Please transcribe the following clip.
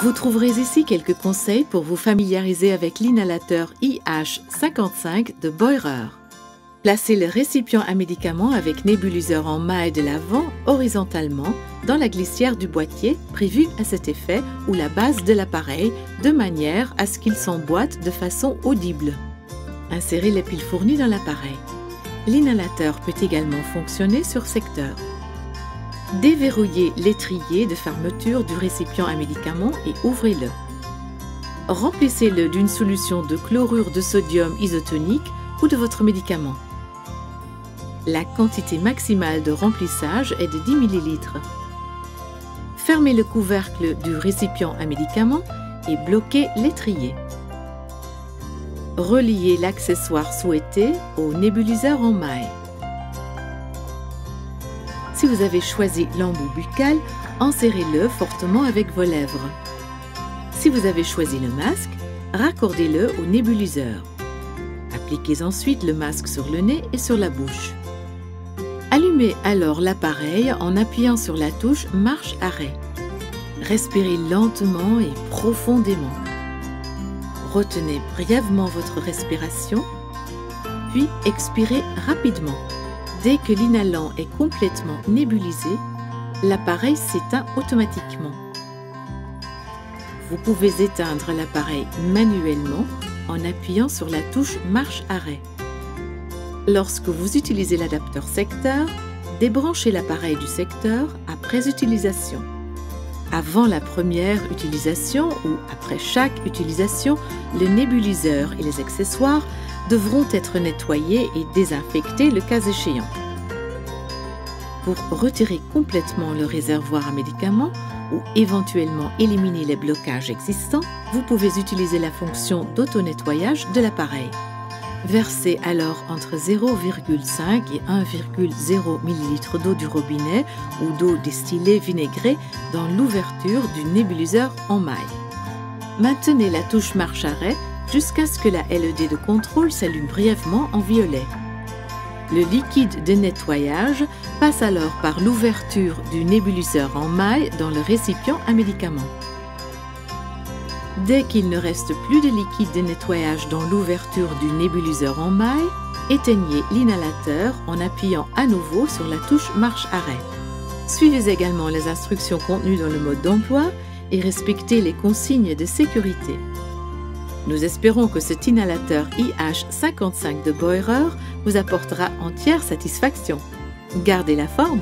Vous trouverez ici quelques conseils pour vous familiariser avec l'inhalateur IH55 de Boirer. Placez le récipient à médicaments avec nébuliseur en maille de l'avant horizontalement dans la glissière du boîtier prévu à cet effet ou la base de l'appareil de manière à ce qu'il s'emboîte de façon audible. Insérez les piles fournies dans l'appareil. L'inhalateur peut également fonctionner sur secteur. Déverrouillez l'étrier de fermeture du récipient à médicaments et ouvrez-le. Remplissez-le d'une solution de chlorure de sodium isotonique ou de votre médicament. La quantité maximale de remplissage est de 10 ml. Fermez le couvercle du récipient à médicaments et bloquez l'étrier. Reliez l'accessoire souhaité au nébuliseur en maille. Si vous avez choisi l'embout buccal, enserrez-le fortement avec vos lèvres. Si vous avez choisi le masque, raccordez-le au nébuliseur. Appliquez ensuite le masque sur le nez et sur la bouche. Allumez alors l'appareil en appuyant sur la touche marche-arrêt. Respirez lentement et profondément. Retenez brièvement votre respiration, puis expirez rapidement. Dès que l'inhalant est complètement nébulisé, l'appareil s'éteint automatiquement. Vous pouvez éteindre l'appareil manuellement en appuyant sur la touche marche-arrêt. Lorsque vous utilisez l'adapteur secteur, débranchez l'appareil du secteur après utilisation. Avant la première utilisation ou après chaque utilisation, le nébuliseur et les accessoires devront être nettoyés et désinfectés le cas échéant. Pour retirer complètement le réservoir à médicaments ou éventuellement éliminer les blocages existants, vous pouvez utiliser la fonction d'auto-nettoyage de l'appareil. Versez alors entre 0,5 et 1,0 ml d'eau du robinet ou d'eau distillée vinaigrée dans l'ouverture du nébuliseur en maille. Maintenez la touche marche-arrêt jusqu'à ce que la LED de contrôle s'allume brièvement en violet. Le liquide de nettoyage passe alors par l'ouverture du nébuliseur en maille dans le récipient à médicaments. Dès qu'il ne reste plus de liquide de nettoyage dans l'ouverture du nébuliseur en maille, éteignez l'inhalateur en appuyant à nouveau sur la touche marche-arrêt. Suivez également les instructions contenues dans le mode d'emploi et respectez les consignes de sécurité. Nous espérons que cet inhalateur IH55 de Boirer vous apportera entière satisfaction. Gardez la forme!